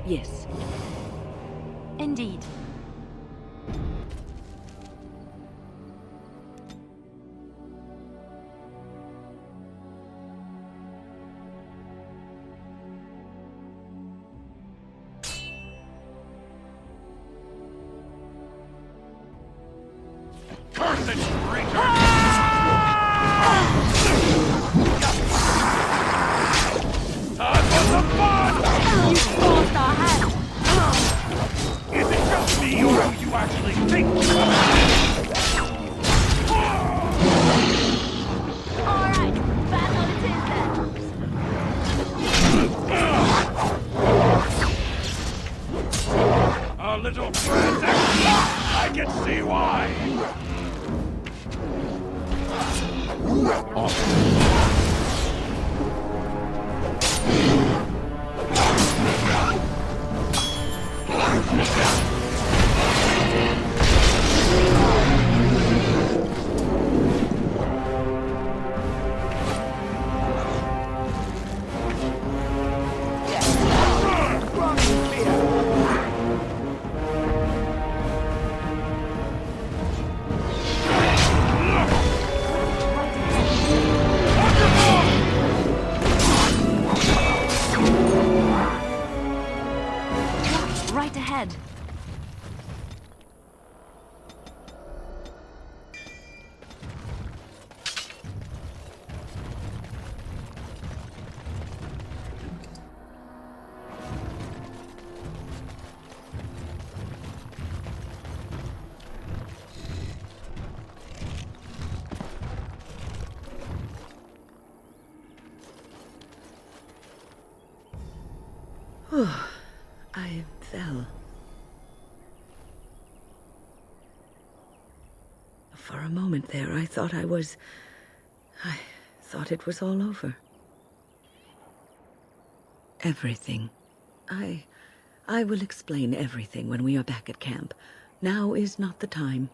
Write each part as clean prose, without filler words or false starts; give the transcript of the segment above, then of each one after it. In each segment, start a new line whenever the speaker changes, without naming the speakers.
Yes.
Indeed.
Cursed traitor! Time for some fun!
You forced our hand!
Is it just me, or do you actually think?
Alright, battle it is then!
A little frantic? I can see why!
Right ahead.
I fell. For a moment there, I thought it was all over. Everything. I will explain everything when we are back at camp. Now is not the time.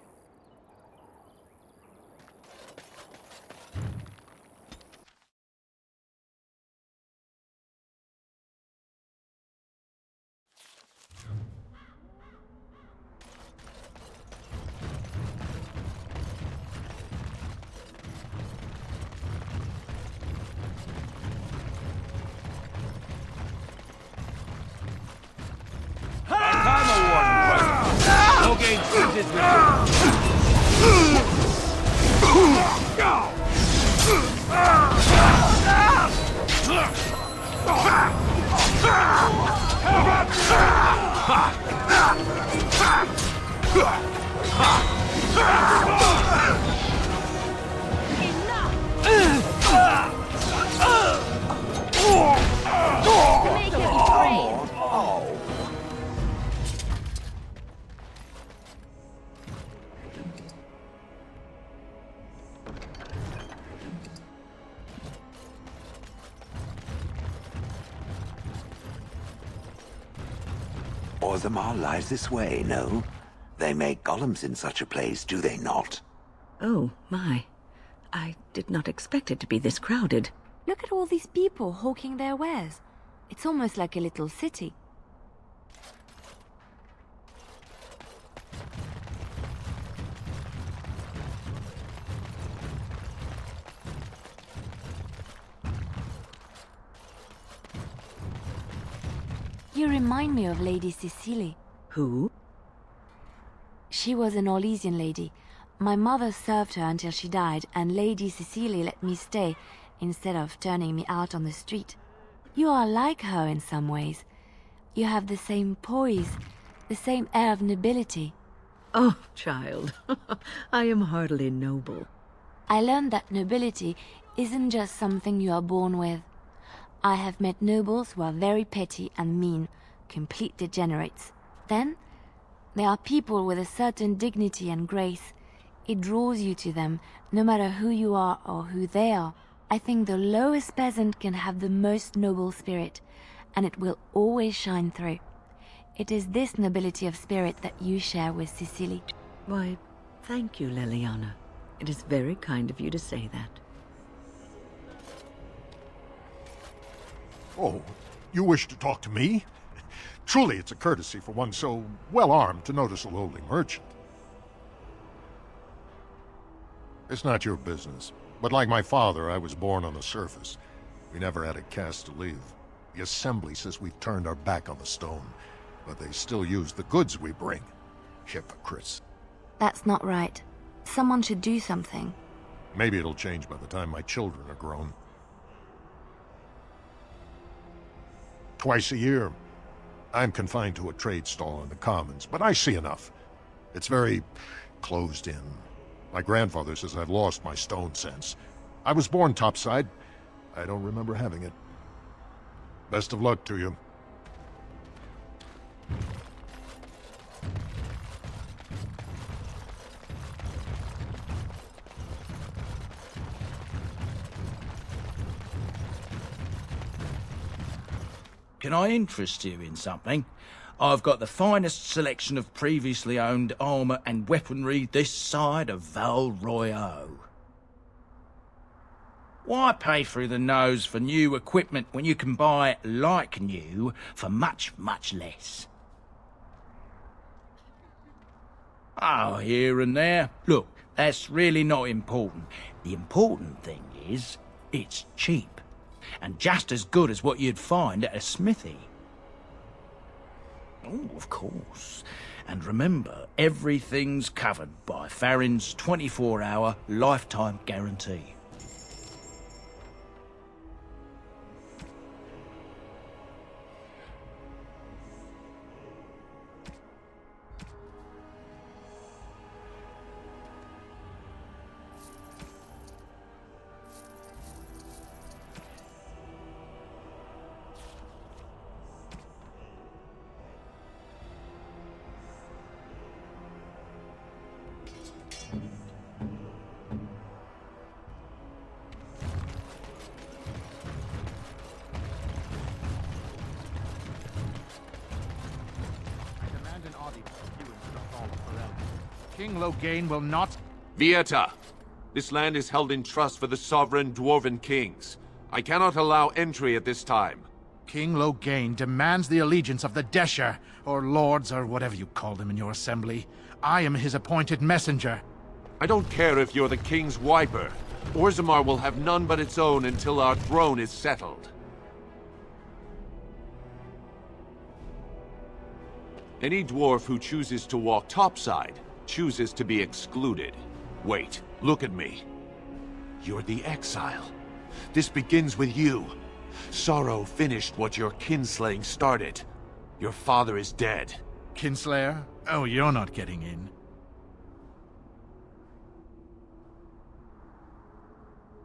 Orzammar lies this way, no? They make golems in such a place, do they not?
Oh, my. I did not expect it to be this crowded.
Look at all these people hawking their wares. It's almost like a little city. You remind me of Lady Cecily.
Who?
She was an Orlesian lady. My mother served her until she died, and Lady Cecily let me stay instead of turning me out on the street. You are like her in some ways. You have the same poise, the same air of nobility.
Oh, child. I am hardly noble.
I learned that nobility isn't just something you are born with. I have met nobles who are very petty and mean, complete degenerates. Then, there are people with a certain dignity and grace. It draws you to them, no matter who you are or who they are. I think the lowest peasant can have the most noble spirit, and it will always shine through. It is this nobility of spirit that you share with Cecily.
Why, thank you, Leliana. It is very kind of you to say that.
Oh, you wish to talk to me? Truly, it's a courtesy for one so well-armed to notice a lowly merchant. It's not your business, but like my father, I was born on the surface. We never had a caste to leave. The Assembly says we've turned our back on the stone, but they still use the goods we bring. Hypocrites.
That's not right. Someone should do something.
Maybe it'll change by the time my children are grown. Twice a year, I'm confined to a trade stall in the Commons, but I see enough. It's very closed in. My grandfather says I've lost my stone sense. I was born topside. I don't remember having it. Best of luck to you.
Can I interest you in something? I've got the finest selection of previously owned armour and weaponry this side of Val Royeaux. Why pay through the nose for new equipment when you can buy like new for much, much less? Oh, here and there. Look, that's really not important. The important thing is, it's cheap. And just as good as what you'd find at a smithy. Oh, of course. And remember, everything's covered by Farron's 24-hour lifetime guarantee.
King Loghain will not...
Vieta! This land is held in trust for the sovereign Dwarven kings. I cannot allow entry at this time.
King Loghain demands the allegiance of the Desher, or lords, or whatever you call them in your assembly. I am his appointed messenger.
I don't care if you're the king's wiper. Orzammar will have none but its own until our throne is settled. Any dwarf who chooses to walk topside chooses to be excluded. Wait, look at me. You're the exile. This begins with you. Sorrow finished what your kinslaying started. Your father is dead.
Kinslayer? Oh, you're not getting in.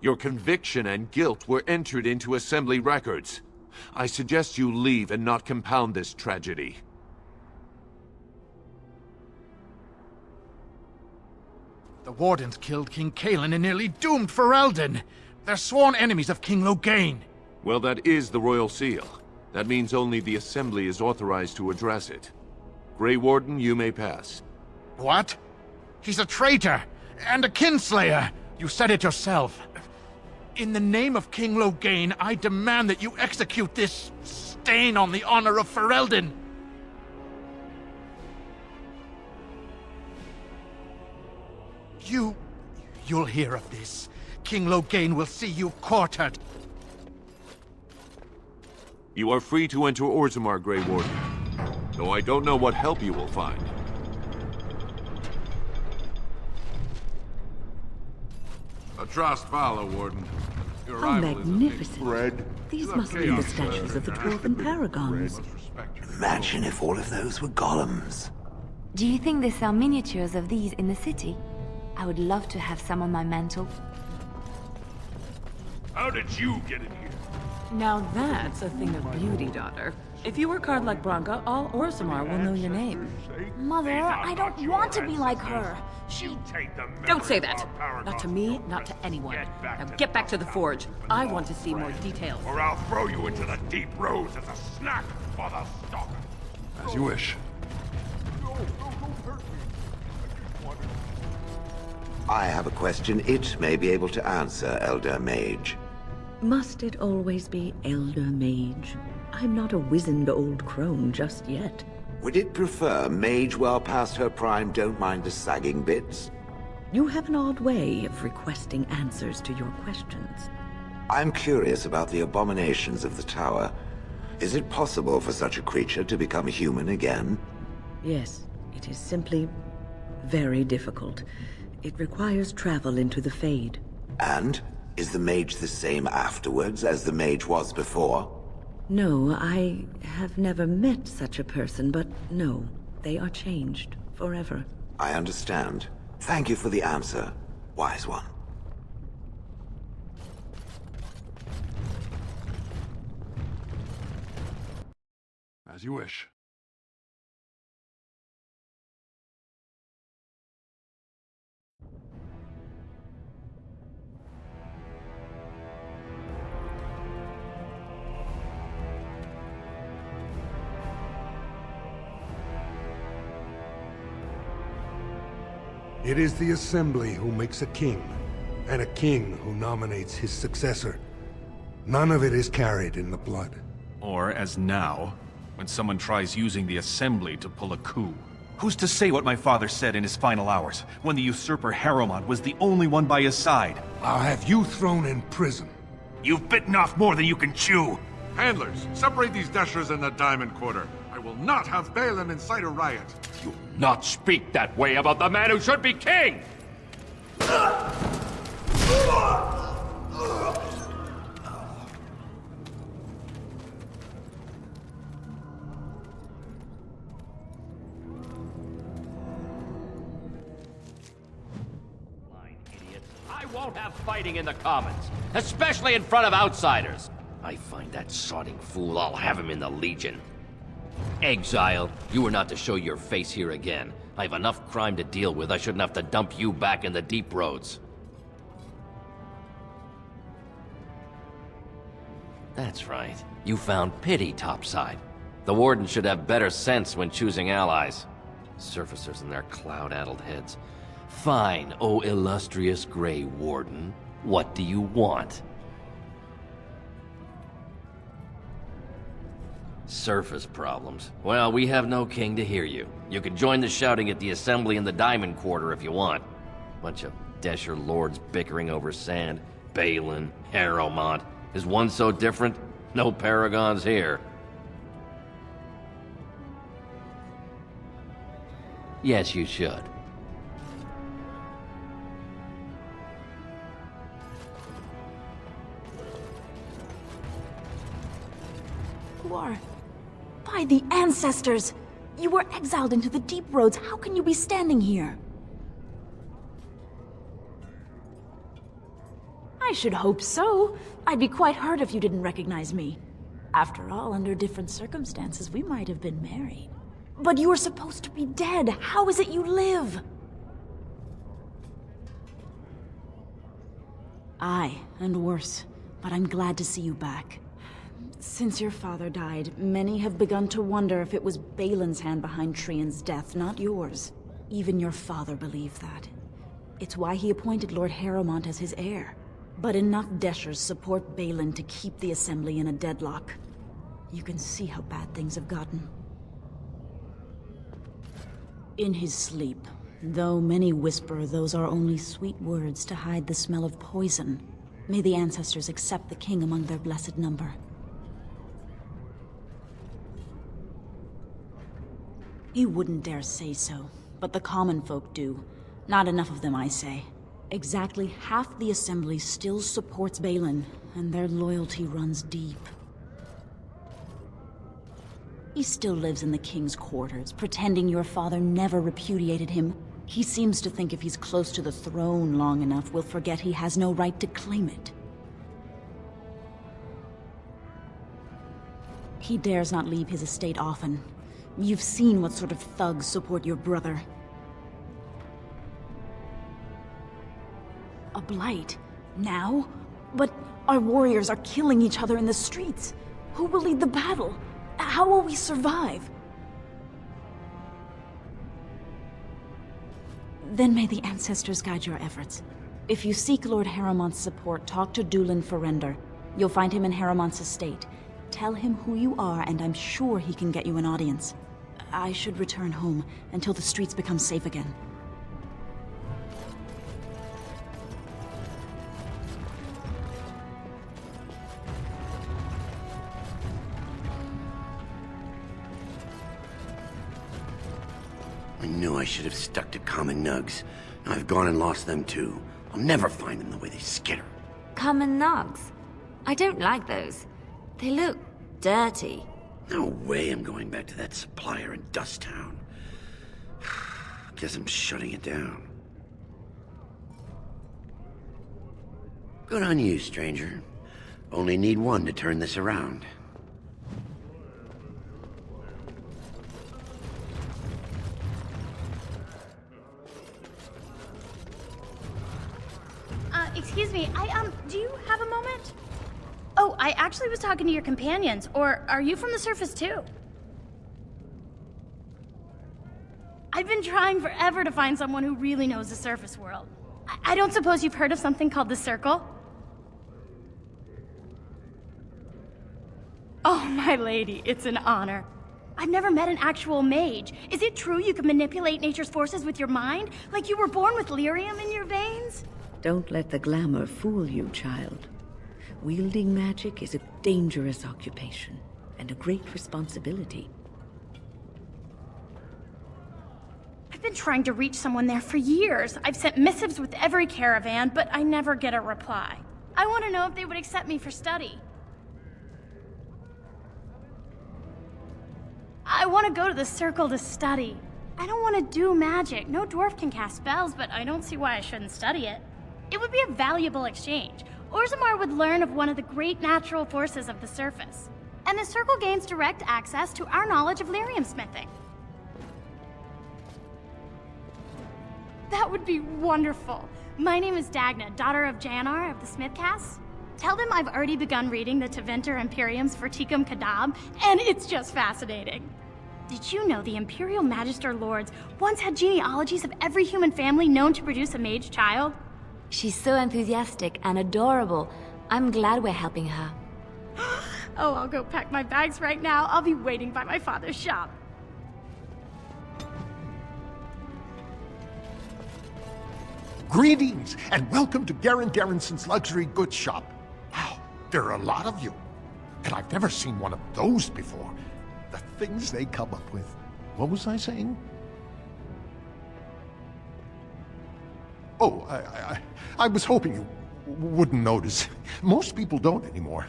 Your conviction and guilt were entered into Assembly records. I suggest you leave and not compound this tragedy.
The Wardens killed King Cailan and nearly doomed Ferelden. They're sworn enemies of King Loghain.
Well, that is the Royal Seal. That means only the Assembly is authorized to address it. Grey Warden, you may pass.
What? He's a traitor! And a kinslayer! You said it yourself. In the name of King Loghain, I demand that you execute this stain on the honor of Ferelden! You'll hear of this. King Loghain will see you quartered.
You are free to enter Orzammar, Grey Warden. Though I don't know what help you will find.
Atrast Vala, Warden. Your
How
arrival is
magnificent. These must be the
chaos
statues of the Dwarven Paragons.
Imagine if all of those were golems.
Do you think they sell miniatures of these in the city? I would love to have some on my mantle.
How did you get in here?
Now that's a thing of beauty, daughter. If you work hard like Branka, all Orzammar will know your name.
Mother, I don't want to be like her. She...
Don't say that! Not to me, not to anyone. Now get back to the forge. I want to see more details.
Or I'll throw you into the deep roads as a snack for the stalker.
As you wish.
I have a question it may be able to answer, Elder Mage.
Must it always be Elder Mage? I'm not a wizened old crone just yet.
Would it prefer mage well past her prime don't mind the sagging bits?
You have an odd way of requesting answers to your questions.
I'm curious about the abominations of the tower. Is it possible for such a creature to become human again?
Yes, it is simply very difficult. It requires travel into the Fade.
And? Is the mage the same afterwards as the mage was before?
No, I have never met such a person, but no, they are changed forever.
I understand. Thank you for the answer, wise one.
As you wish.
It is the Assembly who makes a king, and a king who nominates his successor. None of it is carried in the blood.
Or, as now, when someone tries using the Assembly to pull a coup. Who's to say what my father said in his final hours, when the usurper Harrowmont was the only one by his side?
I'll have you thrown in prison.
You've bitten off more than you can chew! Handlers, separate these dashers in the Diamond Quarter. I will not have Balin incite a riot.
You not speak that way about the man who should be king! I won't have fighting in the Commons, especially in front of outsiders. I find that sodding fool, I'll have him in the Legion. Exile, you are not to show your face here again. I have enough crime to deal with. I shouldn't have to dump you back in the deep roads. That's right. You found pity topside. The Warden should have better sense when choosing allies. Surfacers and their cloud-addled heads. Fine, oh illustrious Grey Warden. What do you want? Surface problems. Well, we have no king to hear you. You can join the shouting at the Assembly in the Diamond Quarter if you want. Bunch of Desher lords bickering over sand. Balin, Harrowmont. Is one so different? No paragons here. Yes, you should.
You are... By the ancestors! You were exiled into the deep roads. How can you be standing here? I should hope so. I'd be quite hurt if you didn't recognize me. After all, under different circumstances, we might have been married. But you were supposed to be dead. How is it you live? Aye, and worse. But I'm glad to see you back. Since your father died, many have begun to wonder if it was Balin's hand behind Trian's death, not yours. Even your father believed that. It's why he appointed Lord Harrowmont as his heir. But enough Deshers support Balin to keep the Assembly in a deadlock. You can see how bad things have gotten. In his sleep, though many whisper those are only sweet words to hide the smell of poison, may the ancestors accept the king among their blessed number. He wouldn't dare say so, but the common folk do. Not enough of them, I say. Exactly half the Assembly still supports Balin, and their loyalty runs deep. He still lives in the king's quarters, pretending your father never repudiated him. He seems to think if he's close to the throne long enough, we'll forget he has no right to claim it. He dares not leave his estate often. You've seen what sort of thugs support your brother. A blight? Now? But our warriors are killing each other in the streets. Who will lead the battle? How will we survive? Then may the ancestors guide your efforts. If you seek Lord Harrowmont's support, talk to Dulin Ferender. You'll find him in Haramont's estate. Tell him who you are, and I'm sure he can get you an audience. I should return home until the streets become safe again.
I knew I should have stuck to common nugs. I've gone and lost them too. I'll never find them the way they skitter.
Common nugs? I don't like those. They look dirty.
No way I'm going back to that supplier in Dust Town. Guess I'm shutting it down. Good on you, stranger. Only need one to turn this around.
Excuse me, do you have a moment? Oh, I actually was talking to your companions, or are you from the surface too? I've been trying forever to find someone who really knows the surface world. I don't suppose you've heard of something called the Circle? Oh, my lady, it's an honor. I've never met an actual mage. Is it true you can manipulate nature's forces with your mind? Like you were born with lyrium in your veins?
Don't let the glamour fool you, child. Wielding magic is a dangerous occupation, and a great responsibility.
I've been trying to reach someone there for years. I've sent missives with every caravan, but I never get a reply. I want to know if they would accept me for study. I want to go to the Circle to study. I don't want to do magic. No dwarf can cast spells, but I don't see why I shouldn't study it. It would be a valuable exchange. Orzammar would learn of one of the great natural forces of the surface. And the Circle gains direct access to our knowledge of lyrium smithing. That would be wonderful. My name is Dagna, daughter of Janar of the Smithcasts. Tell them I've already begun reading the Tevinter Imperium's Verticum Kadab, and it's just fascinating. Did you know the Imperial Magister Lords once had genealogies of every human family known to produce a mage child?
She's so enthusiastic and adorable. I'm glad we're helping her.
Oh, I'll go pack my bags right now. I'll be waiting by my father's shop.
Greetings, and welcome to Garen Garrison's Luxury Goods Shop. Wow, there are a lot of you. And I've never seen one of those before. The things they come up with. What was I saying? Oh, I was hoping you wouldn't notice. Most people don't anymore.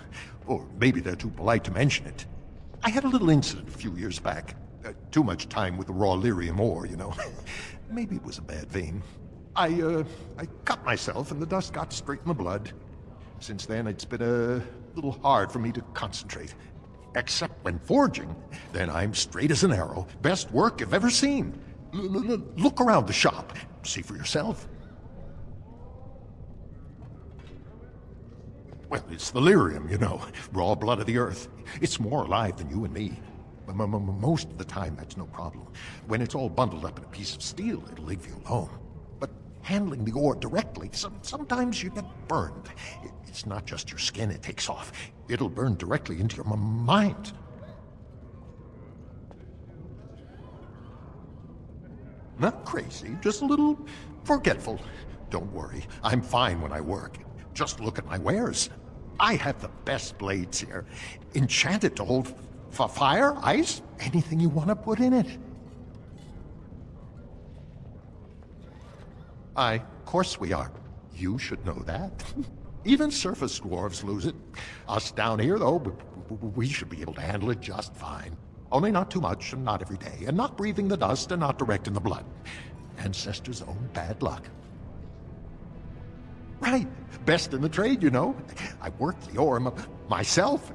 Or maybe they're too polite to mention it. I had a little incident a few years back. Too much time with the raw lyrium ore, you know. Maybe it was a bad vein. I cut myself and the dust got straight in the blood. Since then, it's been a little hard for me to concentrate. Except when forging, then I'm straight as an arrow. Best work you've ever seen. Look around the shop. See for yourself. Well, it's the lyrium, you know. Raw blood of the earth. It's more alive than you and me. Most of the time, that's no problem. When it's all bundled up in a piece of steel, it'll leave you alone. But handling the ore directly, sometimes you get burned. It's not just your skin it takes off. It'll burn directly into your mind. Not crazy, just a little forgetful. Don't worry, I'm fine when I work. Just look at my wares. I have the best blades here. Enchanted to hold fire, ice, anything you want to put in it. Of course we are. You should know that. Even surface dwarves lose it. Us down here, though, we should be able to handle it just fine. Only not too much, and not every day, and not breathing the dust, and not direct in the blood. Ancestors' own bad luck. Right. Best in the trade, you know. I worked the ore myself.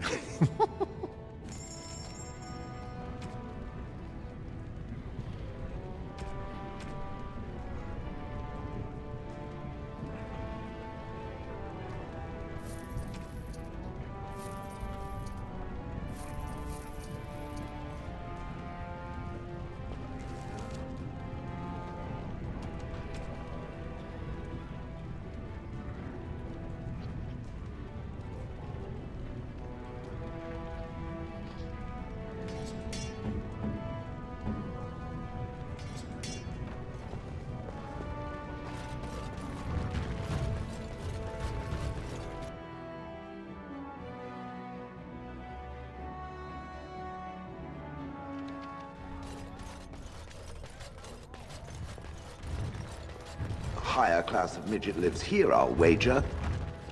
higher class of midget lives here, I'll wager.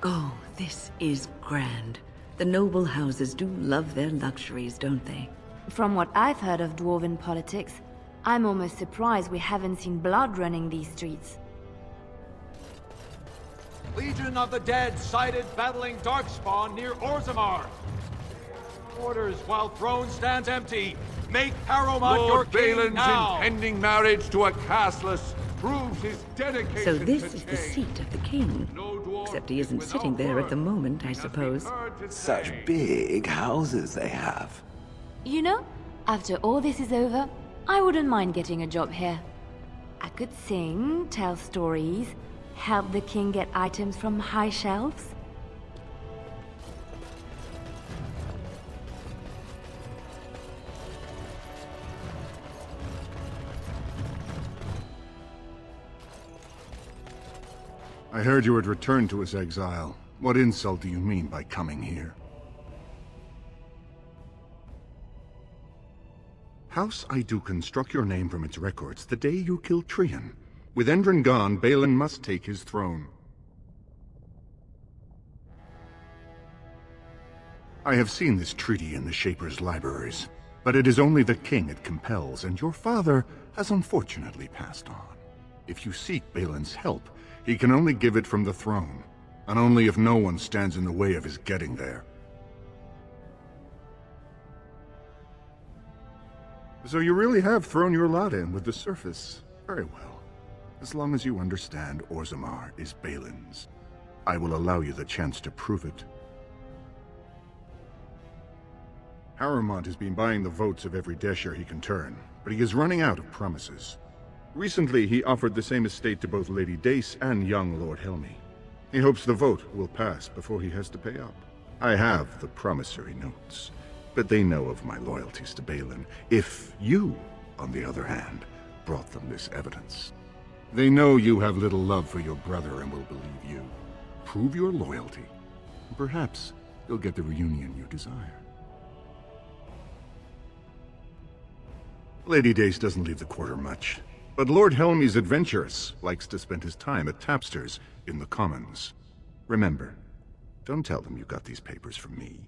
Oh, this is grand. The noble houses do love their luxuries, don't they?
From what I've heard of dwarven politics, I'm almost surprised we haven't seen blood running these streets.
Legion of the Dead sighted battling Darkspawn near Orzammar. Orders while throne stands empty. Make Harrowmont your
Lord
king
Balin's
now!
impending marriage to a castless proves his dedication
So this
to
is the
change.
seat of the king. Except he isn't sitting there at the moment, I suppose.
Such big houses they have.
You know, after all this is over, I wouldn't mind getting a job here. I could sing, tell stories, help the king get items from high shelves.
I heard you had returned to his exile. What insult do you mean by coming here? House Aeducan struck your name from its records the day you killed Trian. With Endron gone, Balin must take his throne. I have seen this treaty in the Shaper's libraries, but it is only the king it compels, and your father has unfortunately passed on. If you seek Balin's help, he can only give it from the throne, and only if no one stands in the way of his getting there. So you really have thrown your lot in with the surface. Very well. As long as you understand Orzammar is Balin's, I will allow you the chance to prove it. Harrowmont has been buying the votes of every Desher he can turn, but he is running out of promises. Recently, he offered the same estate to both Lady Dace and young Lord Helmy. He hopes the vote will pass before he has to pay up. I have the promissory notes, but they know of my loyalties to Balin. If you, on the other hand, brought them this evidence, they know you have little love for your brother and will believe you. Prove your loyalty, and perhaps you'll get the reunion you desire. Lady Dace doesn't leave the quarter much, but Lord Helmy's adventurous, likes to spend his time at tapsters in the Commons. Remember, don't tell them you got these papers from me.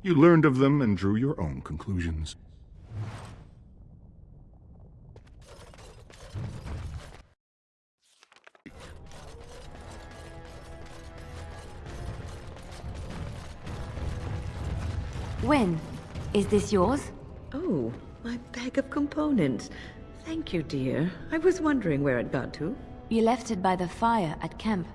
You learned of them and drew your own conclusions.
When? Is this yours?
Oh, my bag of components. Thank you, dear. I was wondering where it got to.
You left it by the fire at camp.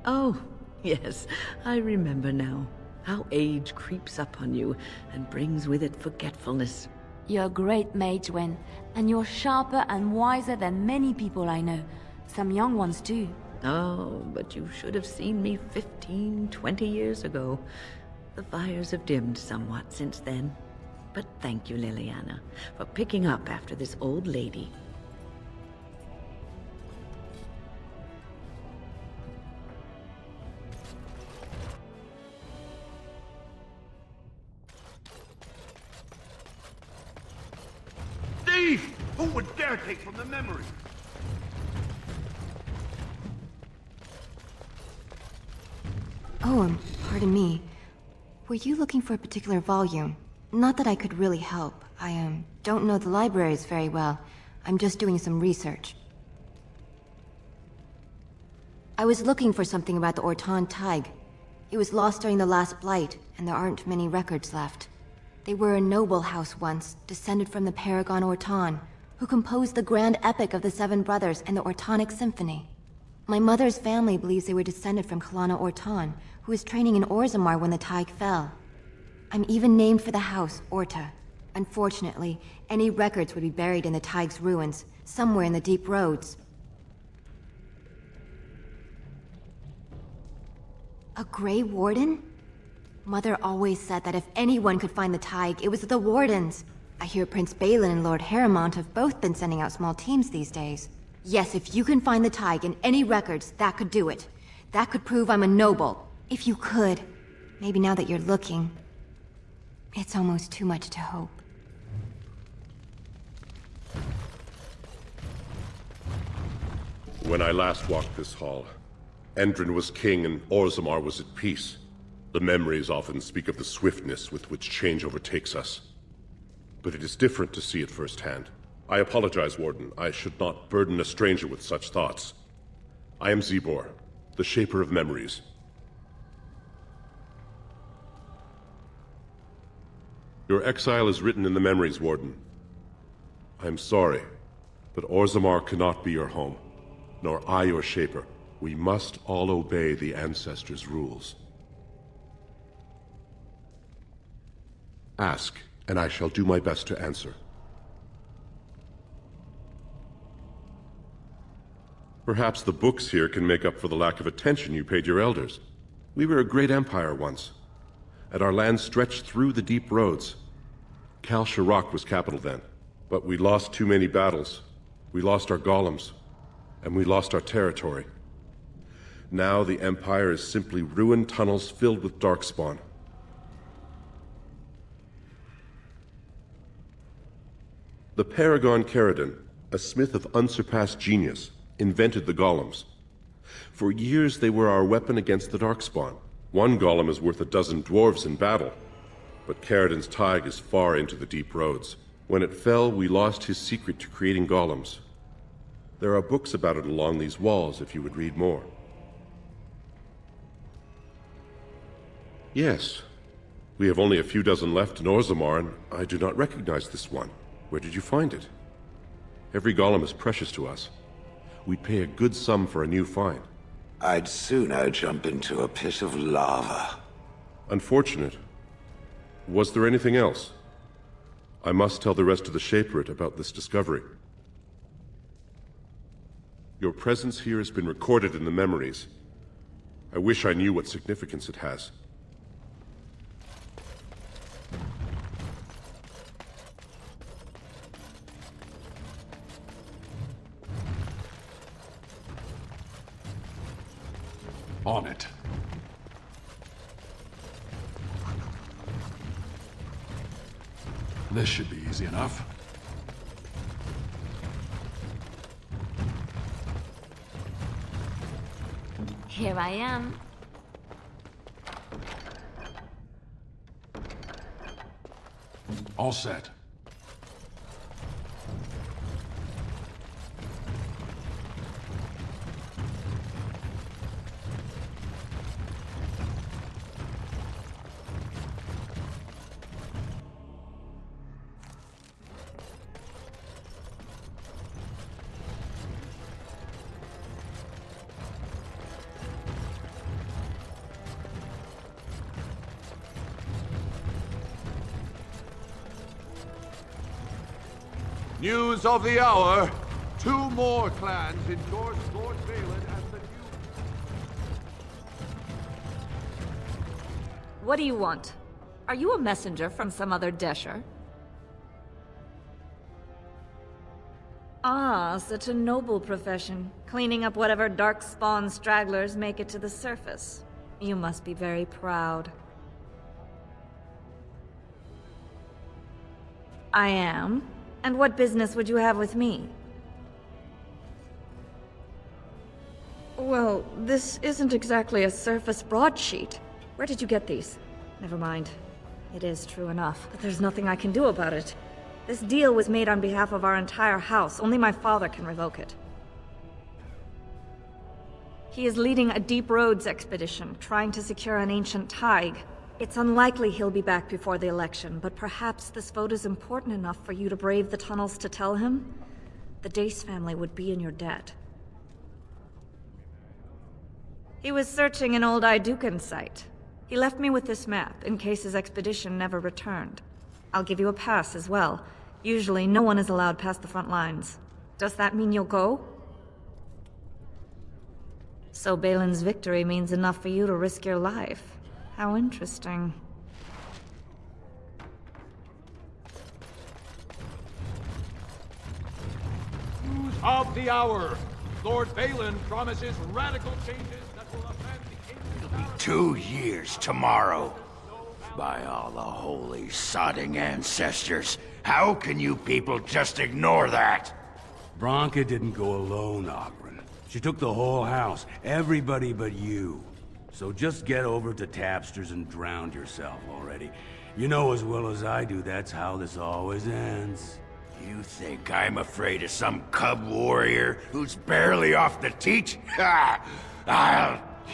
Oh, yes. I remember now. How age creeps up on you and brings with it forgetfulness.
You're a great mage, Wen, and you're sharper and wiser than many people I know. Some young ones, too.
Oh, but you should have seen me 15, 20 years ago. The fires have dimmed somewhat since then. But thank you, Liliana, for picking up after this old lady.
Thief! Who would dare take from the memory?
Oh, pardon me. Were you looking for a particular volume? Not that I could really help. I, don't know the libraries very well. I'm just doing some research. I was looking for something about the Ortan Tig. It was lost during the last Blight, and there aren't many records left. They were a noble house once, descended from the Paragon Ortan, who composed the grand epic of the Seven Brothers and the Ortonic Symphony. My mother's family believes they were descended from Kalana Ortan, who was training in Orzammar when the Tig fell. I'm even named for the house, Orta. Unfortunately, any records would be buried in the Tig's ruins, somewhere in the deep roads. A Grey Warden? Mother always said that if anyone could find the Tig, it was the Wardens. I hear Prince Balin and Lord Harrowmont have both been sending out small teams these days. Yes, if you can find the Tig in any records, that could do it. That could prove I'm a noble. If you could. Maybe now that you're looking. It's almost too much to hope.
When I last walked this hall, Endrin was king and Orzammar was at peace. The memories often speak of the swiftness with which change overtakes us. But it is different to see it firsthand. I apologize, Warden. I should not burden a stranger with such thoughts. I am Zebor, the Shaper of Memories. Your exile is written in the memories, Warden. I am sorry, but Orzammar cannot be your home, nor I your Shaper. We must all obey the Ancestors' rules. Ask, and I shall do my best to answer. Perhaps the books here can make up for the lack of attention you paid your elders. We were a great empire once, and our land stretched through the deep roads. Kal Sharok was capital then, but we lost too many battles. We lost our golems, and we lost our territory. Now the Empire is simply ruined tunnels filled with Darkspawn. The Paragon Caridon, a smith of unsurpassed genius, invented the golems. For years they were our weapon against the Darkspawn. One golem is worth a dozen dwarves in battle, but Caridon's Tig is far into the deep roads. When it fell, we lost his secret to creating golems. There are books about it along these walls if you would read more. Yes, we have only a few dozen left in Orzammar, and I do not recognize this one. Where did you find it? Every golem is precious to us. We'd pay a good sum for a new find.
I'd sooner jump into a pit of lava.
Unfortunate. Was there anything else? I must tell the rest of the Shaperate about this discovery. Your presence here has been recorded in the memories. I wish I knew what significance it has.
On it. This should be easy enough.
Here I am.
All set.
News of the hour. 2 more clans endorse Lord Balin as the new...
What do you want? Are you a messenger from some other Desher? Ah, such a noble profession. Cleaning up whatever Darkspawn stragglers make it to the surface. You must be very proud. I am. And what business would you have with me? Well, this isn't exactly a surface broadsheet. Where did you get these? Never mind. It is true enough, but there's nothing I can do about it. This deal was made on behalf of our entire house. Only my father can revoke it. He is leading a Deep Roads expedition, trying to secure an ancient Tig. It's unlikely he'll be back before the election, but perhaps this vote is important enough for you to brave the tunnels to tell him? The Dace family would be in your debt. He was searching an old Idukan site. He left me with this map, in case his expedition never returned. I'll give you a pass as well. Usually, no one is allowed past the front lines. Does that mean you'll go? So Balin's victory means enough for you to risk your life. How interesting.
News of the hour. Lord Balin promises radical changes that will upend the kingdom.
2 years tomorrow. By all the holy sodding ancestors, how can you people just ignore that?
Branka didn't go alone, Oghren.
She took the whole house, everybody but you. So just get over to Tapster's and drown yourself already. You know as well as I do that's how this always ends.
You think I'm afraid of some cub warrior who's barely off the teat?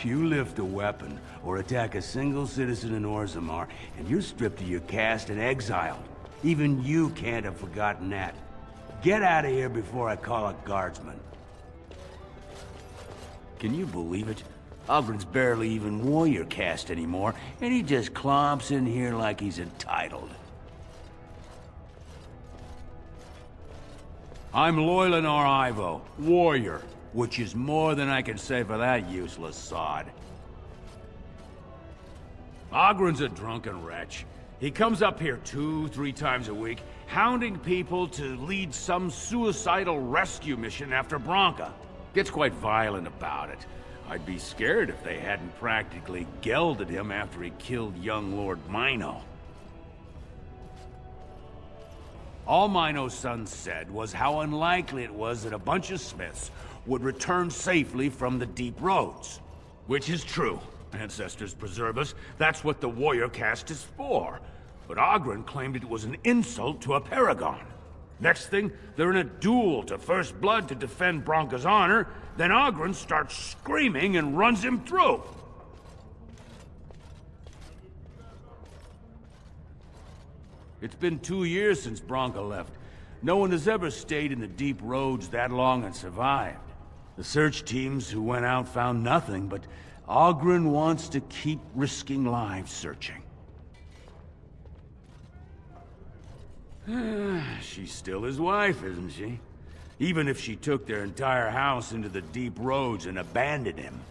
You lift a weapon or attack a single citizen in Orzammar, and you're stripped of your caste and exiled. Even you can't have forgotten that. Get out of here before I call a guardsman. Can you believe it? Ogren's barely even warrior caste anymore, and he just clomps in here like he's entitled. I'm Loylanar Ivo, warrior, which is more than I can say for that useless sod. Ogren's a drunken wretch. He comes up here 2-3 times a week, hounding people to lead some suicidal rescue mission after Branka. Gets quite violent about it. I'd be scared if they hadn't practically gelded him after he killed young Lord Mino. All Mino's son said was how unlikely it was that a bunch of Smiths would return safely from the deep roads. Which is true. Ancestors preserve us. That's what the warrior caste is for. But Ogren claimed it was an insult to a paragon. Next thing, they're in a duel to first blood to defend Branka's honor, then Ogren starts screaming and runs him through. It's been 2 years since Branka left. No one has ever stayed in the deep roads that long and survived. The search teams who went out found nothing, but Ogren wants to keep risking lives searching. She's still his wife, isn't she? Even if she took their entire house into the deep roads and abandoned him.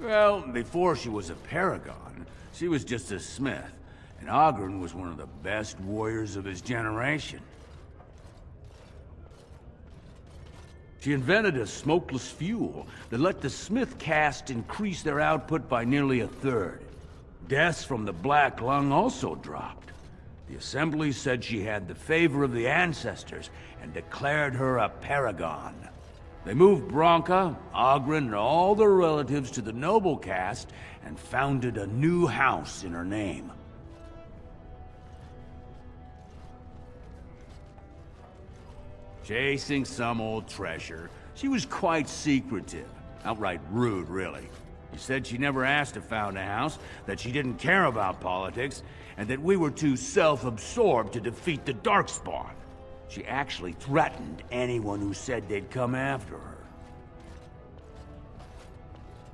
Well, before she was a paragon, she was just a smith, and Ogren was one of the best warriors of his generation. She invented a smokeless fuel that let the smith caste increase their output by nearly 1/3. Deaths from the Black Lung also dropped. The Assembly said she had the favor of the ancestors and declared her a paragon. They moved Branka, Ogren, and all their relatives to the noble caste and founded a new house in her name. Chasing some old treasure, she was quite secretive. Outright rude, really. She said she never asked to found a house, that she didn't care about politics, and that we were too self-absorbed to defeat the Darkspawn. She actually threatened anyone who said they'd come after her.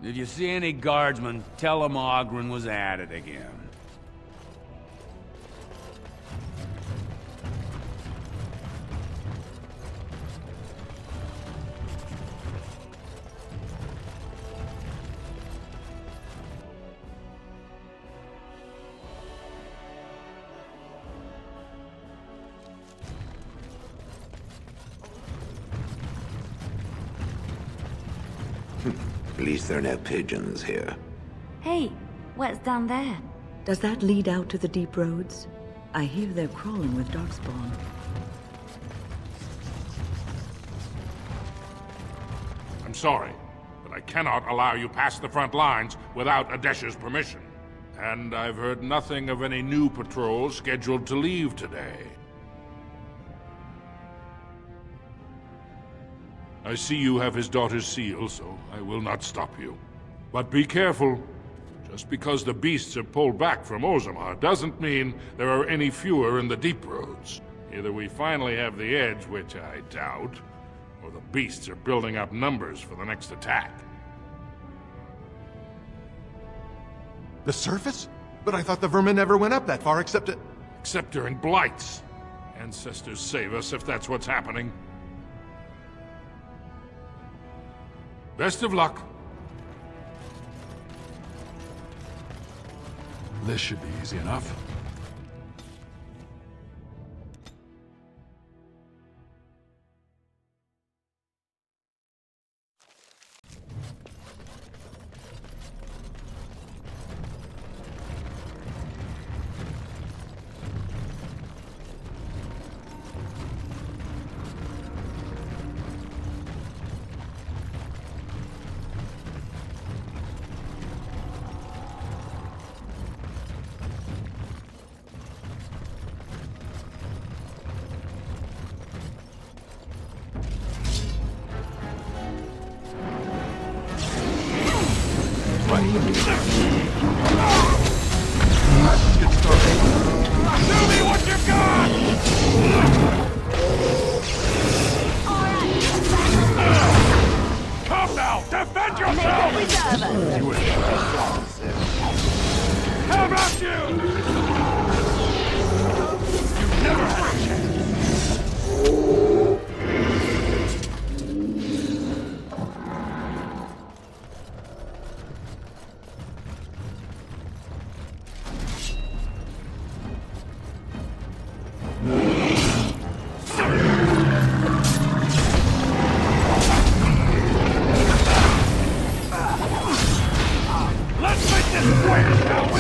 If you see any guardsmen, tell them Ogren was at it again.
At least there are no pigeons here.
Hey, what's down there?
Does that lead out to the deep roads? I hear they're crawling with Darkspawn.
I'm sorry, but I cannot allow you past the front lines without Adesh's permission. And I've heard nothing of any new patrols scheduled to leave today. I see you have his daughter's seal, so I will not stop you. But be careful. Just because the beasts are pulled back from Orzammar doesn't mean there are any fewer in the deep roads. Either we finally have the edge, which I doubt, or the beasts are building up numbers for the next attack.
The surface? But I thought the vermin never went up that far except
during blights. Ancestors save us if that's what's happening. Best of luck.
This should be easy enough.
Come now! Defend yourself! How about you? You never had a chance. Let's make this square, shall we?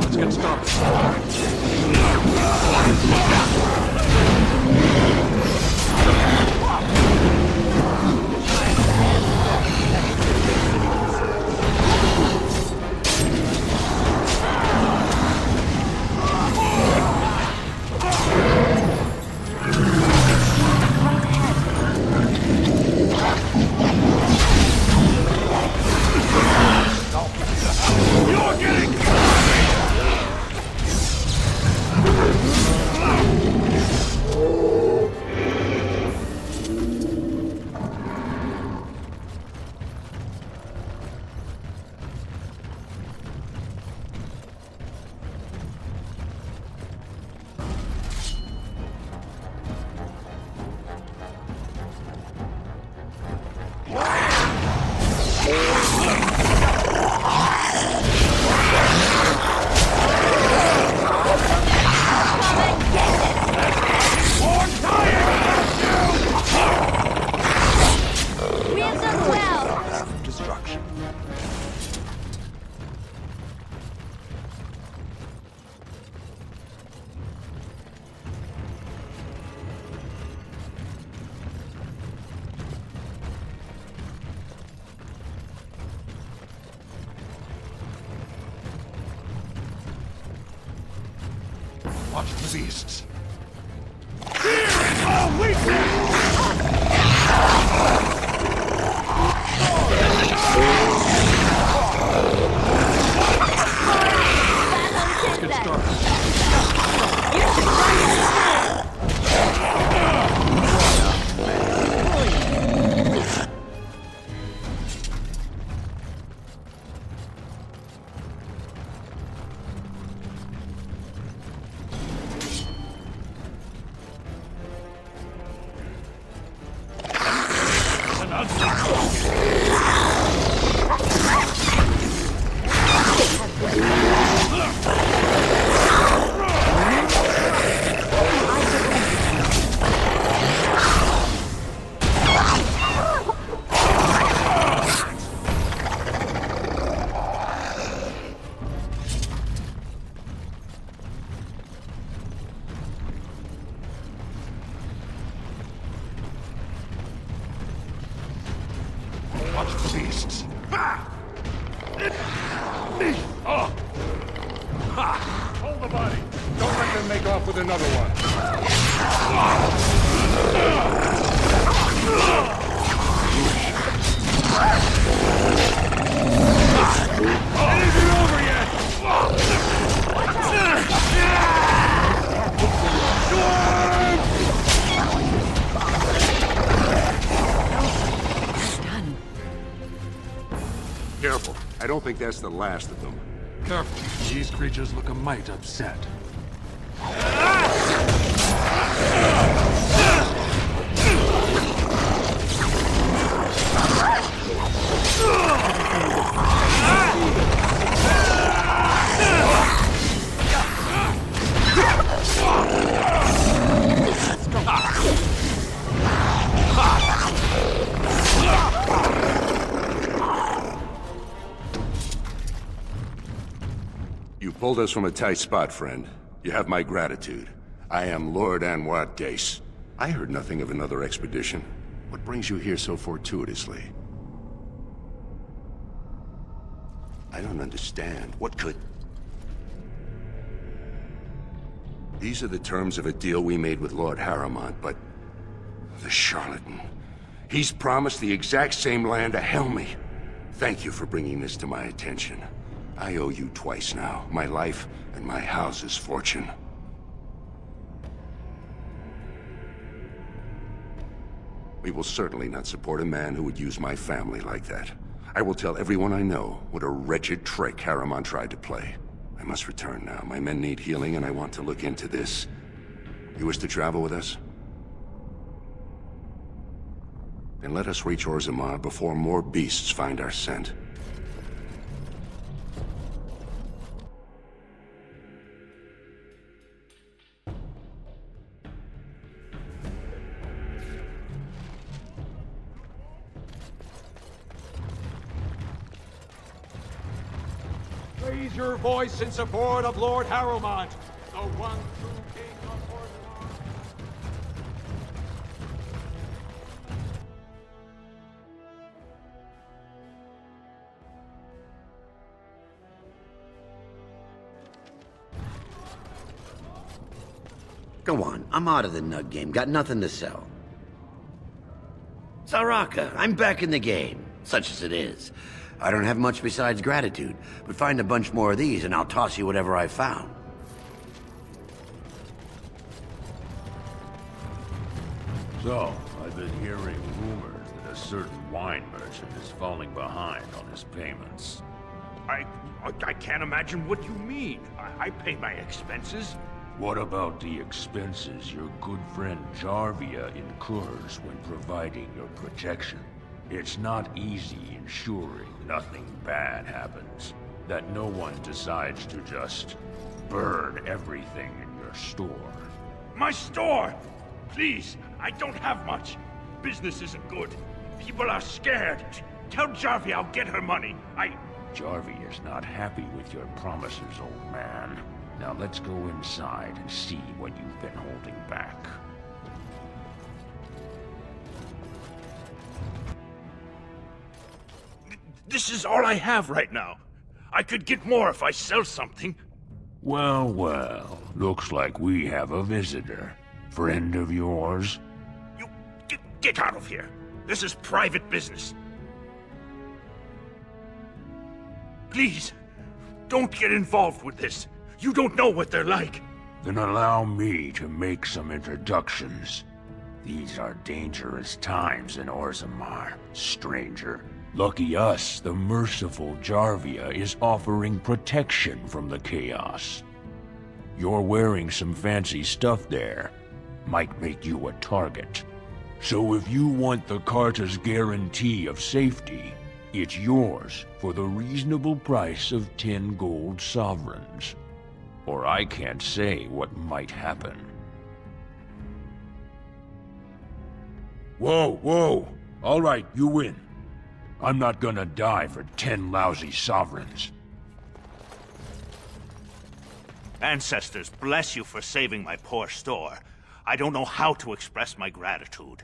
Let's get You're getting
Destruction.
Watch the beasts.
Here is all weakness!
Get started. Watch the beasts.
Hold the body. Don't let them make off with another one.
It isn't over yet!
Careful. I don't think that's the last of them.
Careful. These creatures look a mite upset.
You pulled us from a tight spot, friend. You have my gratitude. I am Lord Anwar Dace. I heard nothing of another expedition. What brings you here so fortuitously? I don't understand. What could... These are the terms of a deal we made with Lord Harrowmont, but... the charlatan. He's promised the exact same land to Helmy. Thank you for bringing this to my attention. I owe you twice now. My life and my house's fortune. We will certainly not support a man who would use my family like that. I will tell everyone I know what a wretched trick Harrowmont tried to play. I must return now. My men need healing, and I want to look into this. You wish to travel with us? Then let us reach Orzammar before more beasts find our scent.
Raise your voice in support of Lord Harrowmont, the one true king of Orzammar.
Go on, I'm out of the nug game. Got nothing to sell. Saraka, I'm back in the game, such as it is. I don't have much besides gratitude, but find a bunch more of these and I'll toss you whatever I found.
So, I've been hearing rumors that a certain wine merchant is falling behind on his payments.
I can't imagine what you mean. I pay my expenses.
What about the expenses your good friend Jarvia incurs when providing your protection? It's not easy ensuring nothing bad happens, that no one decides to just burn everything in your store.
My store! Please, I don't have much. Business isn't good. People are scared. Tell Jarvia I'll get her money.
Jarvia is not happy with your promises, old man. Now let's go inside and see what you've been holding back.
This is all I have right now. I could get more if I sell something.
Well, well, looks like we have a visitor. Friend of yours?
Get out of here. This is private business. Please, don't get involved with this. You don't know what they're like.
Then allow me to make some introductions. These are dangerous times in Orzammar, stranger. Lucky us, the merciful Jarvia is offering protection from the chaos. You're wearing some fancy stuff there. Might make you a target. So if you want the Carta's guarantee of safety, it's yours for the reasonable price of 10 gold sovereigns. Or I can't say what might happen. Whoa, whoa! All right, you win. I'm not gonna die for 10 lousy sovereigns.
Ancestors, bless you for saving my poor store. I don't know how to express my gratitude.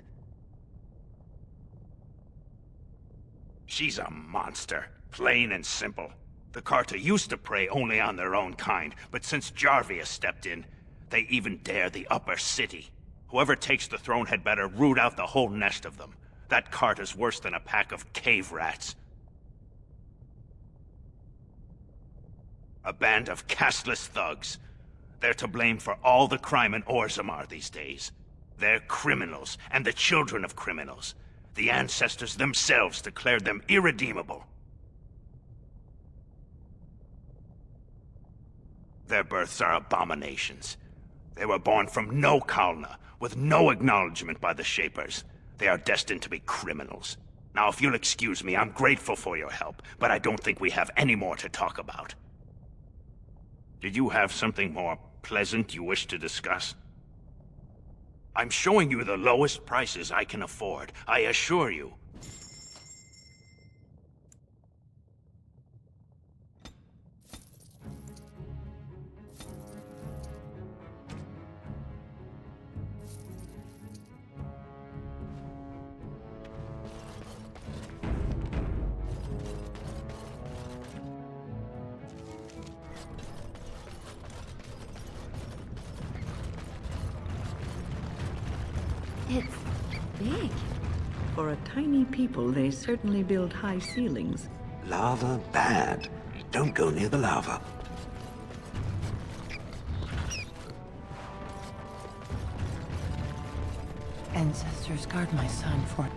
She's a monster, plain and simple. The Carta used to prey only on their own kind, but since Jarvia stepped in, they even dare the upper city. Whoever takes the throne had better root out the whole nest of them. That Carta's worse than a pack of cave rats. A band of casteless thugs. They're to blame for all the crime in Orzammar these days. They're criminals, and the children of criminals. The ancestors themselves declared them irredeemable. Their births are abominations. They were born from no Kalna, with no acknowledgement by the Shapers. They are destined to be criminals. Now, if you'll excuse me, I'm grateful for your help, but I don't think we have any more to talk about. Did you have something more pleasant you wish to discuss? I'm showing you the lowest prices I can afford, I assure you.
For a tiny people, they certainly build high ceilings.
Lava bad. Don't go near the lava.
Ancestors, guard my son for...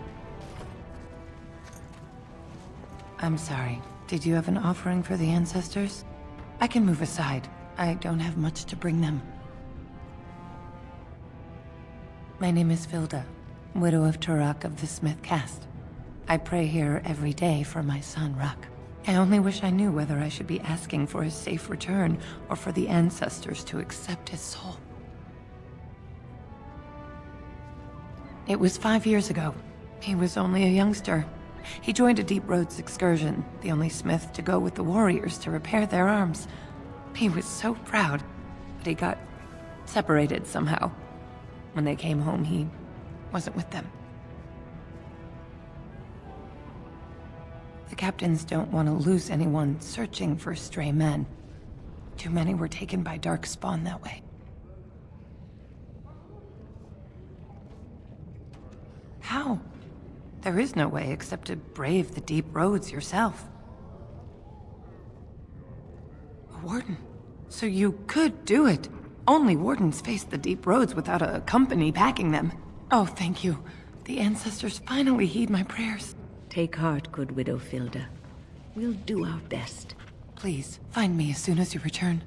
I'm sorry. Did you have an offering for the ancestors? I can move aside. I don't have much to bring them. My name is Vilda, widow of Turak of the Smith caste. I pray here every day for my son, Ruck. I only wish I knew whether I should be asking for his safe return or for the ancestors to accept his soul. It was 5 years ago. He was only a youngster. He joined a Deep Roads excursion, the only smith to go with the warriors to repair their arms. He was so proud, but he got separated somehow. When they came home, he wasn't with them. The captains don't want to lose anyone searching for stray men. Too many were taken by Darkspawn that way. How? There is no way except to brave the Deep Roads yourself. A warden. So you could do it. Only wardens face the Deep Roads without a company backing them. Oh, thank you. The ancestors finally heed my prayers.
Take heart, good Widow Vilda. We'll do our best.
Please, find me as soon as you return.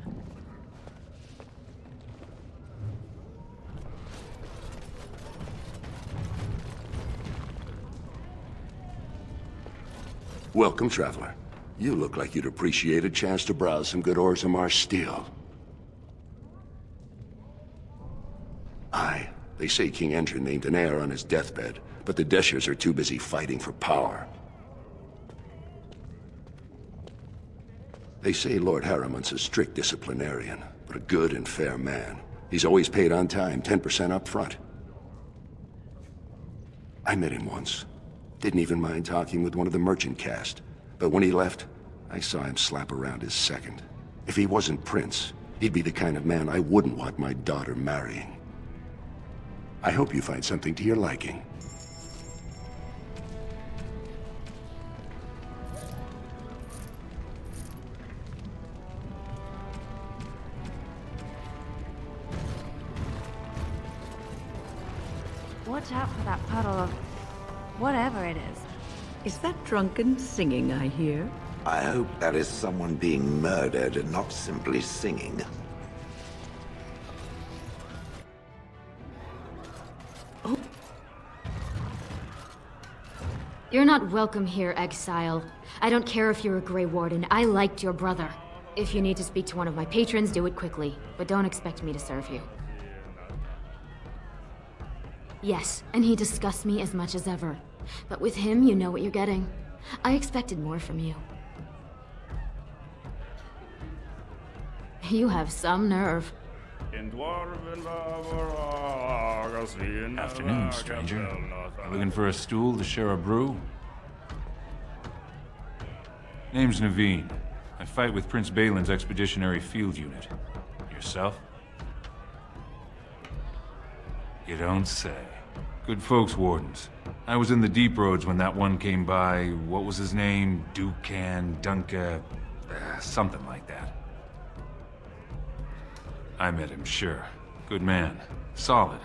Welcome, traveler. You look like you'd appreciate a chance to browse some good Orzammar steel. Aye, they say King Endrin named an heir on his deathbed, but the Deshers are too busy fighting for power. They say Lord Harriman's a strict disciplinarian, but a good and fair man. He's always paid on time, 10% up front. I met him once. Didn't even mind talking with one of the merchant caste. But when he left, I saw him slap around his second. If he wasn't Prince, he'd be the kind of man I wouldn't want my daughter marrying. I hope you find something to your liking.
Watch out for that puddle of... whatever it is.
Is that drunken singing I hear?
I hope that is someone being murdered and not simply singing.
Oh. You're not welcome here, exile. I don't care if you're a Grey Warden. I liked your brother. If you need to speak to one of my patrons, do it quickly. But don't expect me to serve you. Yes, and he disgusts me as much as ever. But with him, you know what you're getting. I expected more from you. You have some nerve.
Afternoon, stranger. Looking for a stool to share a brew? Name's Naveen. I fight with Prince Balin's Expeditionary Field Unit. Yourself? You don't say. Good folks, Wardens. I was in the Deep Roads when that one came by. What was his name? Dukan, Dunka... something like that. I met him, sure. Good man. Solid.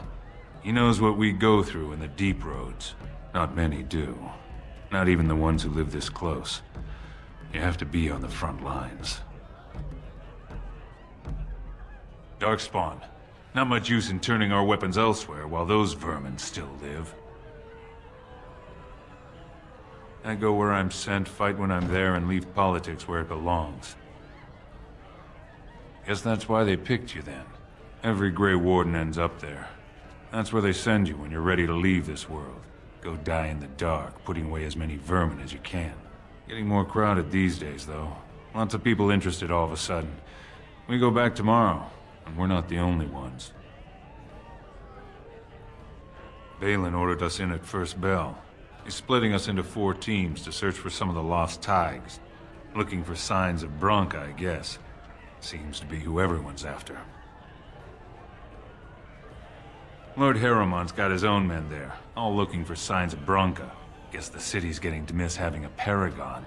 He knows what we go through in the Deep Roads. Not many do. Not even the ones who live this close. You have to be on the front lines. Darkspawn. Not much use in turning our weapons elsewhere while those vermin still live. I go where I'm sent, fight when I'm there, and leave politics where it belongs. Guess that's why they picked you then. Every Grey Warden ends up there. That's where they send you when you're ready to leave this world. Go die in the dark, putting away as many vermin as you can. Getting more crowded these days, though. Lots of people interested all of a sudden. We go back tomorrow, and we're not the only ones. Balin ordered us in at first bell. He's splitting us into 4 teams to search for some of the lost Taigs. Looking for signs of Branka, I guess. Seems to be who everyone's after. Lord Harriman's got his own men there, all looking for signs of Branka. Guess the city's getting to miss having a paragon.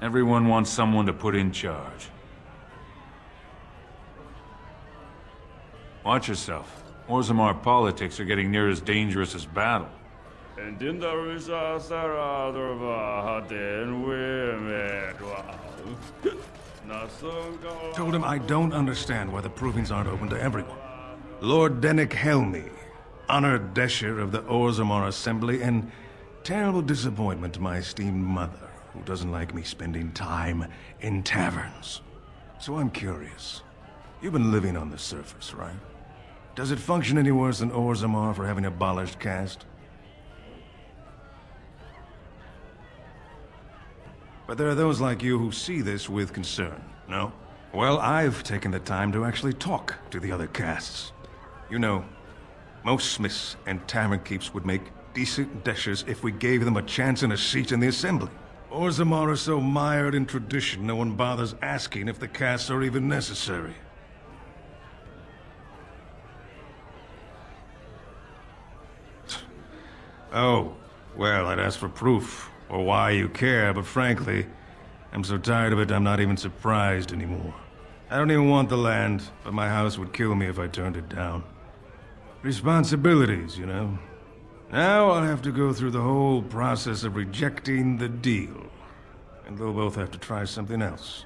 Everyone wants someone to put in charge. Watch yourself. Orzammar politics are getting near as dangerous as battle.
Told him I don't understand why the provings aren't open to everyone. Lord Dennick Helmi, honored Desher of the Orzammar Assembly, and terrible disappointment to my esteemed mother, who doesn't like me spending time in taverns. So I'm curious. You've been living on the surface, right? Does it function any worse than Orzammar for having abolished caste? But there are those like you who see this with concern, no? Well, I've taken the time to actually talk to the other castes. You know, most smiths and tavern keeps would make decent deshers if we gave them a chance and a seat in the assembly. Orzammar are so mired in tradition, no one bothers asking if the castes are even necessary. Oh, well, I'd ask for proof, or why you care, but frankly, I'm so tired of it I'm not even surprised anymore. I don't even want the land, but my house would kill me if I turned it down. Responsibilities, you know. Now I'll have to go through the whole process of rejecting the deal. And they'll both have to try something else.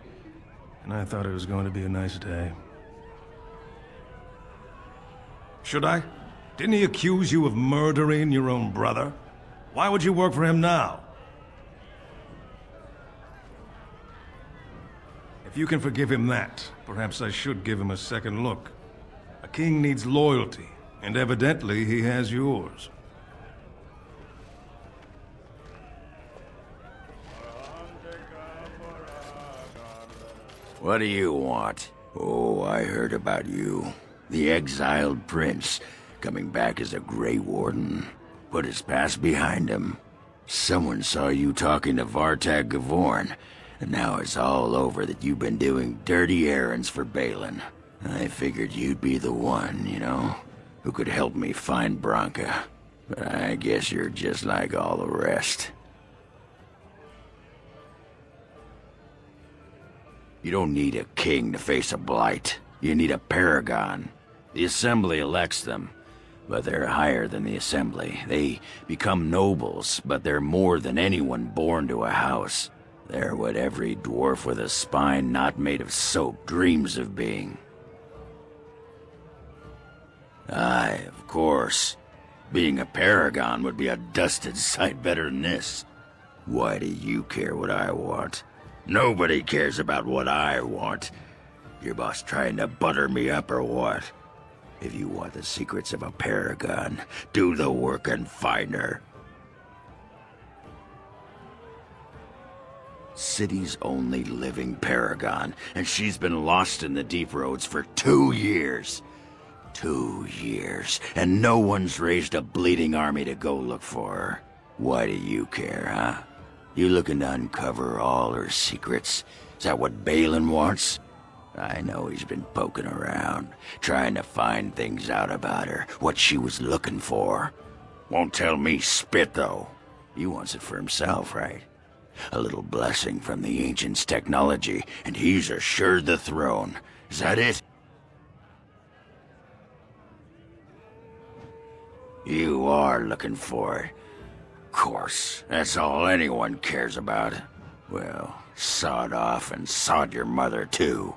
And I thought it was going to be a nice day. Should I? Didn't he accuse you of murdering your own brother? Why would you work for him now? If you can forgive him that, perhaps I should give him a second look. A king needs loyalty, and evidently he has yours.
What do you want? Oh, I heard about you. The exiled prince, coming back as a Grey Warden. Put his past behind him. Someone saw you talking to Vartag Gavorn, and now it's all over that you've been doing dirty errands for Balin. I figured you'd be the one, you know, who could help me find Branka. But I guess you're just like all the rest. You don't need a king to face a blight. You need a paragon. The Assembly elects them, but they're higher than the Assembly. They become nobles, but they're more than anyone born to a house. They're what every dwarf with a spine not made of soap dreams of being. Aye, of course. Being a paragon would be a dusted sight better than this. Why do you care what I want? Nobody cares about what I want. Your boss trying to butter me up or what? If you want the secrets of a paragon, do the work and find her. City's only living paragon, and she's been lost in the deep roads for 2 years. 2 years, and no one's raised a bleeding army to go look for her. Why do you care, huh? You looking to uncover all her secrets? Is that what Balin wants? I know he's been poking around, trying to find things out about her, what she was looking for. Won't tell me spit, though. He wants it for himself, right? A little blessing from the Ancients' technology, and he's assured the throne. Is that it? You are looking for it. Of course, that's all anyone cares about. Well, sod off and sod your mother, too.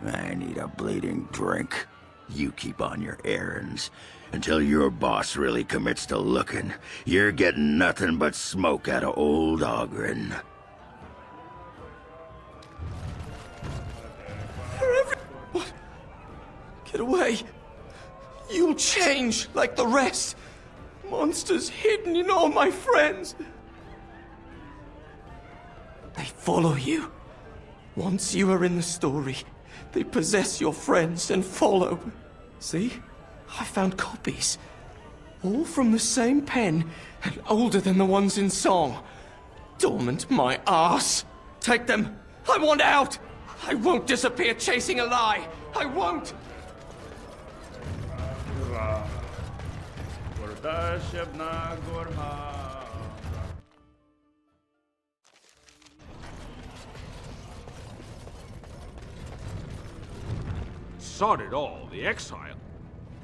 I need a bleeding drink. You keep on your errands. Until your boss really commits to looking, you're getting nothing but smoke out of old Oghren.
What? Get away. You'll change like the rest. Monsters hidden in all my friends. They follow you. Once you are in the story, they possess your friends and follow. See? I found copies. All from the same pen, and older than the ones in song. Dormant my ass. Take them. I want out. I won't disappear chasing a lie. I won't.
started all, the exile.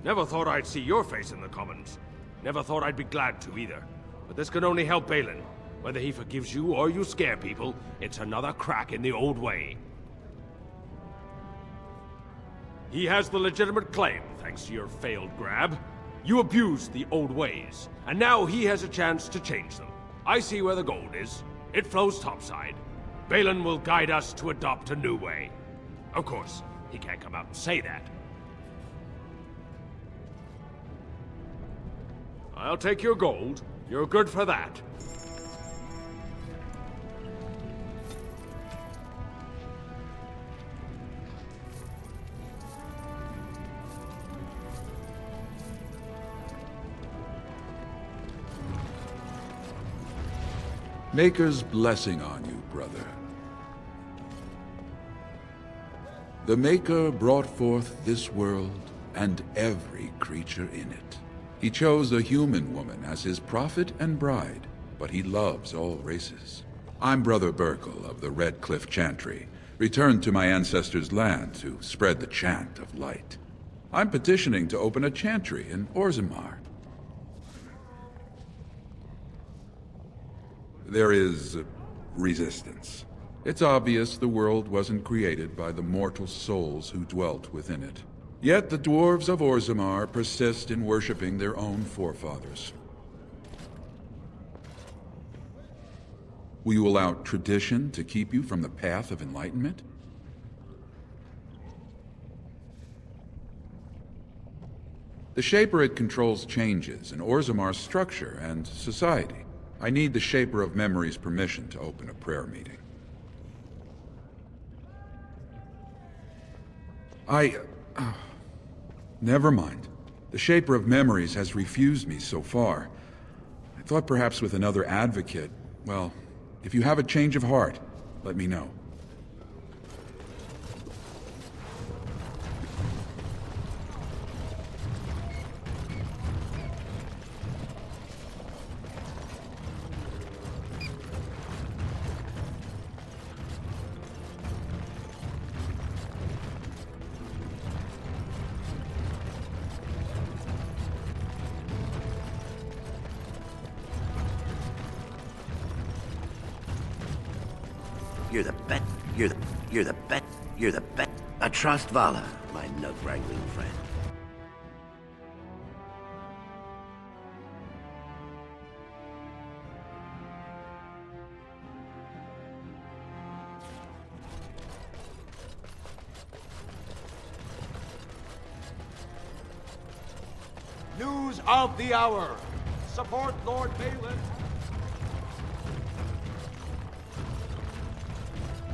Never thought I'd see your face in the Commons. Never thought I'd be glad to either. But this can only help Balin. Whether he forgives you or you scare people, it's another crack in the old way. He has the legitimate claim, thanks to your failed grab. You abused the old ways, and now he has a chance to change them. I see where the gold is. It flows topside. Balin will guide us to adopt a new way. Of course, he can't come out and say that. I'll take your gold. You're good for that.
Maker's blessing on you, brother. The Maker brought forth this world and every creature in it. He chose a human woman as his prophet and bride, but he loves all races. I'm Brother Burkle of the Red Cliff Chantry, returned to my ancestors' land to spread the chant of light. I'm petitioning to open a chantry in Orzammar. There is resistance. It's obvious the world wasn't created by the mortal souls who dwelt within it. Yet the dwarves of Orzammar persist in worshipping their own forefathers. Will you allow tradition to keep you from the path of enlightenment? The Shaper controls changes in Orzammar's structure and society. I need the Shaper of Memory's permission to open a prayer meeting. Never mind. The Shaper of Memories has refused me so far. I thought perhaps with another advocate... Well, if you have a change of heart, let me know.
You're the bet. I trust Vala, my nug-wrangling friend.
News of the hour. Support Lord Balin.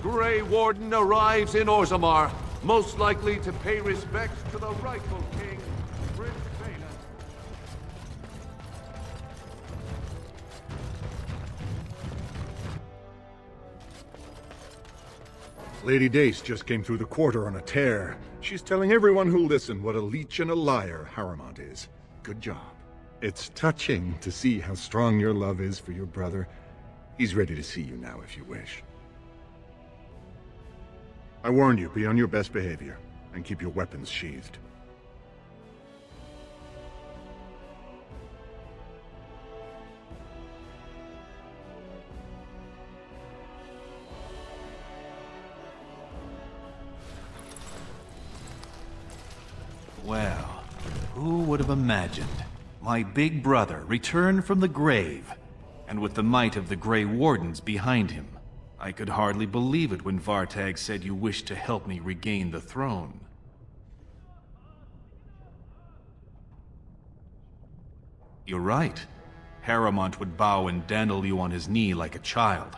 Grey Warden arrives in Orzammar, most likely to pay respects to the rightful king, Prince Balin.
Lady Dace just came through the quarter on a tear. She's telling everyone who'll listen what a leech and a liar Harrowmont is. Good job. It's touching to see how strong your love is for your brother. He's ready to see you now if you wish. I warned you, be on your best behavior, and keep your weapons sheathed.
Well, who would have imagined? My big brother returned from the grave, and with the might of the Grey Wardens behind him. I could hardly believe it when Vartag said you wished to help me regain the throne. You're right. Harrowmont would bow and dandle you on his knee like a child.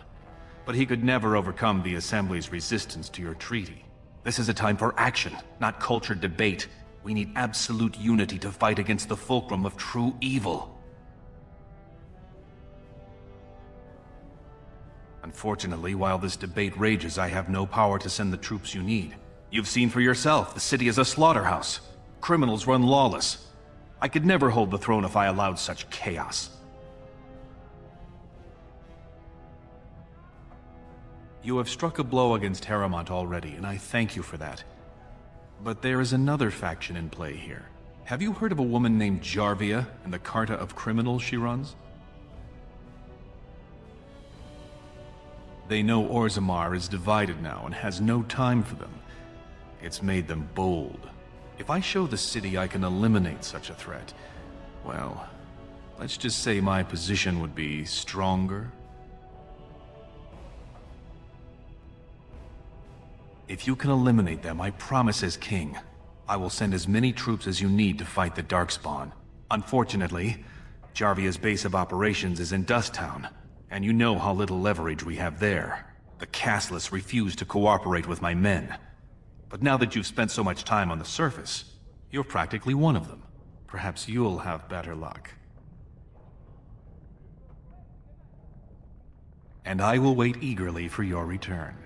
But he could never overcome the Assembly's resistance to your treaty. This is a time for action, not cultured debate. We need absolute unity to fight against the fulcrum of true evil. Unfortunately, while this debate rages, I have no power to send the troops you need. You've seen for yourself, the city is a slaughterhouse. Criminals run lawless. I could never hold the throne if I allowed such chaos. You have struck a blow against Harrowmont already, and I thank you for that. But there is another faction in play here. Have you heard of a woman named Jarvia and the Carta of Criminals she runs? They know Orzammar is divided now and has no time for them. It's made them bold. If I show the city I can eliminate such a threat, well, let's just say my position would be stronger. If you can eliminate them, I promise as king, I will send as many troops as you need to fight the Darkspawn. Unfortunately, Jarvia's base of operations is in Dusttown, and you know how little leverage we have there. The Castless refuse to cooperate with my men. But now that you've spent so much time on the surface, you're practically one of them. Perhaps you'll have better luck. And I will wait eagerly for your return.